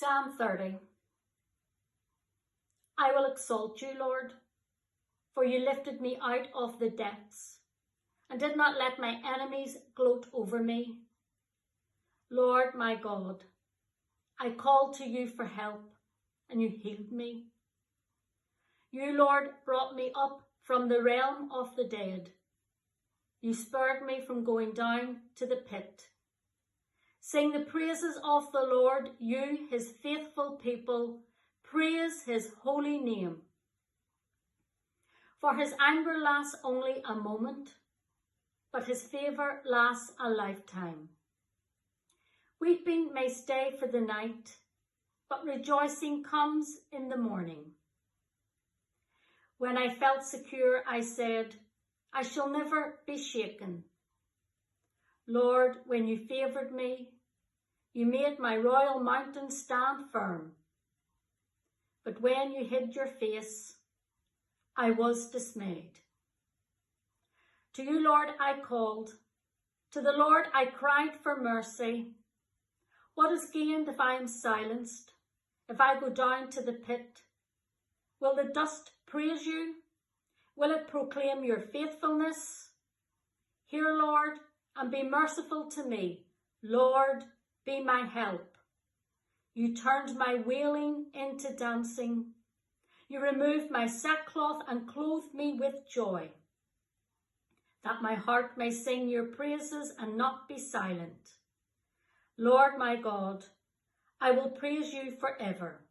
Psalm 30. I will exalt you, Lord, for you lifted me out of the depths and did not let my enemies gloat over me. Lord my God, I called to you for help and you healed me. You, Lord, brought me up from the realm of the dead. You spared me from going down to the pit. Sing the praises of the Lord, you, his faithful people. Praise his holy name. For his anger lasts only a moment, but his favour lasts a lifetime. Weeping may stay for the night, but rejoicing comes in the morning. When I felt secure, I said, I shall never be shaken. Lord, when you favoured me, you made my royal mountain stand firm. But when you hid your face, I was dismayed. To you, Lord, I called. To the Lord I cried for mercy. What is gained if I am silenced? If I go down to the pit? Will the dust praise you? Will it proclaim your faithfulness? Hear, Lord, and be merciful to me. Lord, be my help. You turned my wailing into dancing. You removed my sackcloth and clothed me with joy, that my heart may sing your praises and not be silent. Lord my God, I will praise you forever.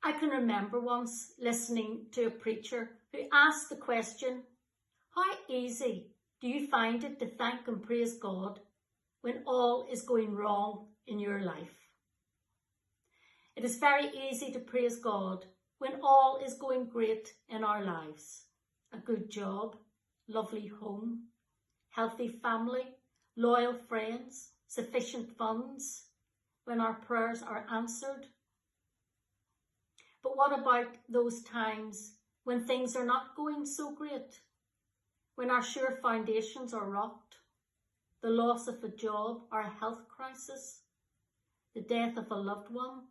I can remember once listening to a preacher who asked the question, how easy do you find it to thank and praise God when all is going wrong in your life? It is very easy to praise God when all is going great in our lives. A good job, lovely home, healthy family, loyal friends, sufficient funds, when our prayers are answered. But what about those times when things are not going so great? When our sure foundations are rocked, the loss of a job or a health crisis, the death of a loved one.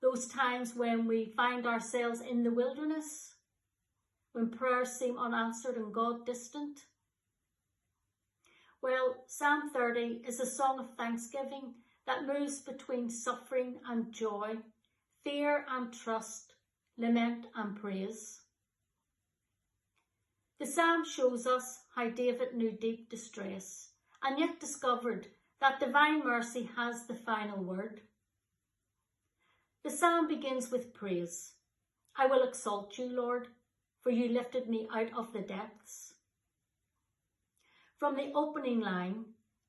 Those times when we find ourselves in the wilderness, when prayers seem unanswered and God distant. Well, Psalm 30 is a song of thanksgiving that moves between suffering and joy, fear and trust, lament and praise. The psalm shows us how David knew deep distress and yet discovered that divine mercy has the final word. The psalm begins with praise. I will exalt you, Lord, for you lifted me out of the depths. From the opening line,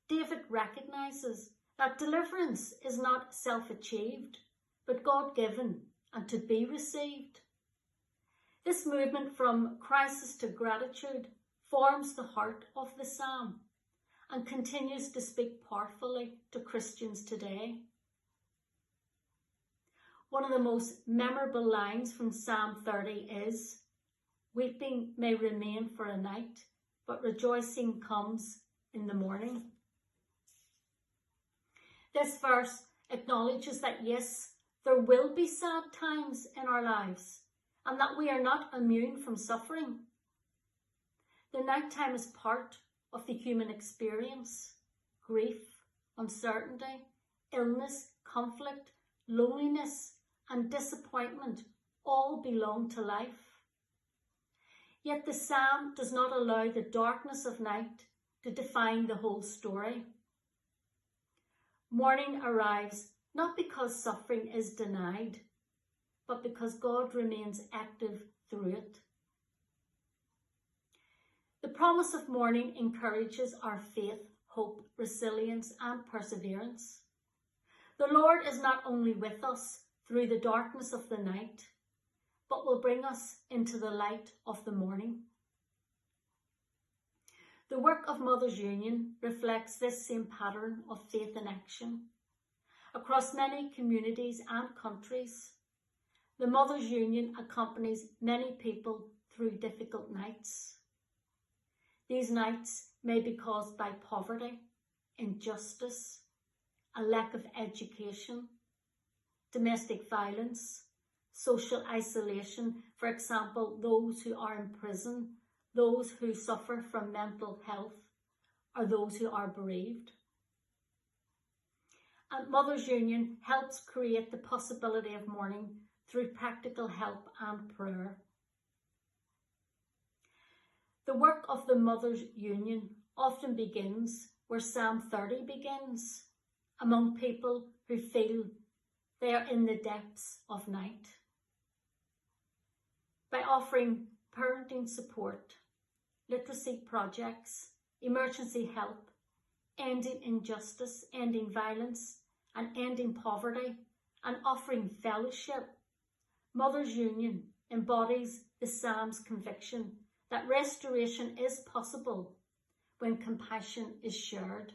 David recognises that deliverance is not self-achieved, but God-given and to be received. This movement from crisis to gratitude forms the heart of the psalm and continues to speak powerfully to Christians today. One of the most memorable lines from Psalm 30 is, weeping may remain for a night, but rejoicing comes in the morning. This verse acknowledges that yes, there will be sad times in our lives, and that we are not immune from suffering. The nighttime is part of the human experience. Grief, uncertainty, illness, conflict, loneliness, and disappointment all belong to life. Yet the psalm does not allow the darkness of night to define the whole story. Morning arrives not because suffering is denied, but because God remains active through it. The promise of morning encourages our faith, hope, resilience, and perseverance. The Lord is not only with us through the darkness of the night, but will bring us into the light of the morning. The work of Mothers Union reflects this same pattern of faith in action. Across many communities and countries, the Mothers Union accompanies many people through difficult nights. These nights may be caused by poverty, injustice, a lack of education, domestic violence, social isolation, for example, those who are in prison, those who suffer from mental health, or those who are bereaved. And Mothers Union helps create the possibility of mourning through practical help and prayer. The work of the Mothers Union often begins where Psalm 30 begins, among people who feel they are in the depths of night. By offering parenting support, literacy projects, emergency help, ending injustice, ending violence, and ending poverty, and offering fellowship, Mothers Union embodies the Psalm's conviction that restoration is possible when compassion is shared.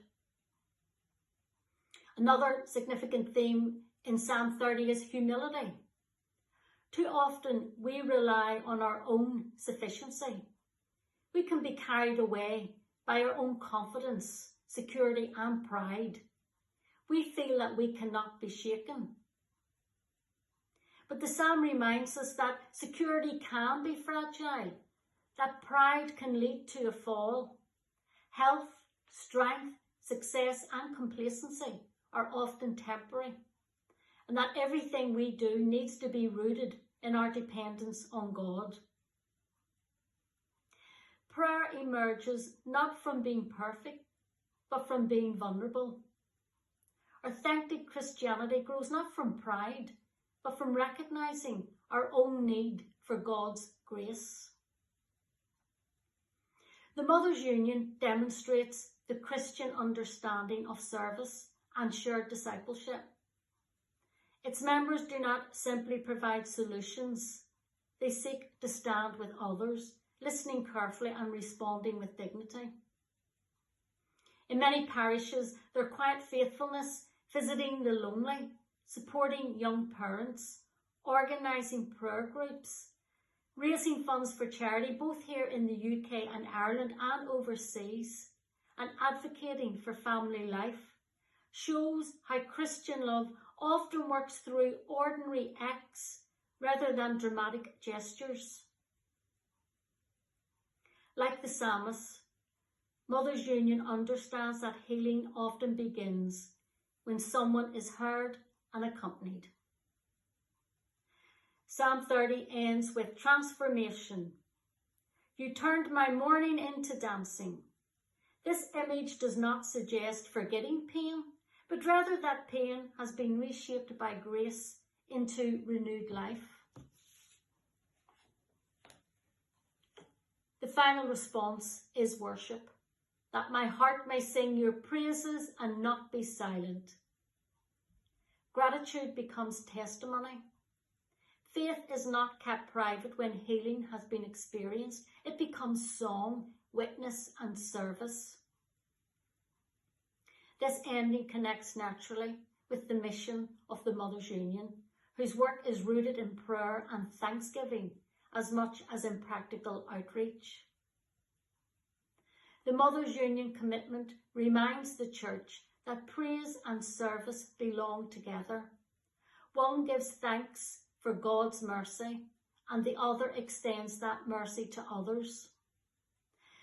Another significant theme in Psalm 30 is humility. Too often we rely on our own sufficiency. We can be carried away by our own confidence, security and pride. We feel that we cannot be shaken. But the Psalm reminds us that security can be fragile, that pride can lead to a fall. Health, strength, success and complacency are often temporary, and that everything we do needs to be rooted in our dependence on God. Prayer emerges not from being perfect, but from being vulnerable. Authentic Christianity grows not from pride, but from recognizing our own need for God's grace. The Mothers Union demonstrates the Christian understanding of service and shared discipleship. Its members do not simply provide solutions. They seek to stand with others, listening carefully and responding with dignity. In many parishes, their quiet faithfulness, visiting the lonely, supporting young parents, organising prayer groups, raising funds for charity both here in the UK and Ireland and overseas, and advocating for family life, shows how Christian love often works through ordinary acts rather than dramatic gestures. Like the psalmist, Mothers Union understands that healing often begins when someone is heard and accompanied. Psalm 30 ends with transformation. You turned my mourning into dancing. This image does not suggest forgetting pain, but rather that pain has been reshaped by grace into renewed life. The final response is worship, that my heart may sing your praises and not be silent. Gratitude becomes testimony. Faith is not kept private when healing has been experienced. It becomes song, witness and service. This ending connects naturally with the mission of the Mothers Union, whose work is rooted in prayer and thanksgiving as much as in practical outreach. The Mothers Union commitment reminds the Church that praise and service belong together. One gives thanks for God's mercy, and the other extends that mercy to others.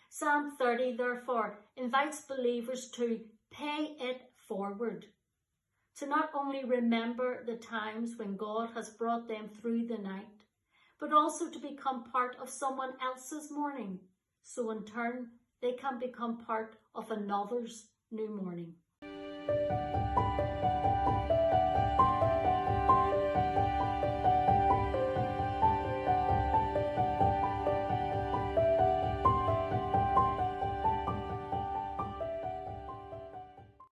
Psalm 30, therefore, invites believers to pay it forward, to not only remember the times when God has brought them through the night, but also to become part of someone else's morning, so in turn they can become part of another's new morning.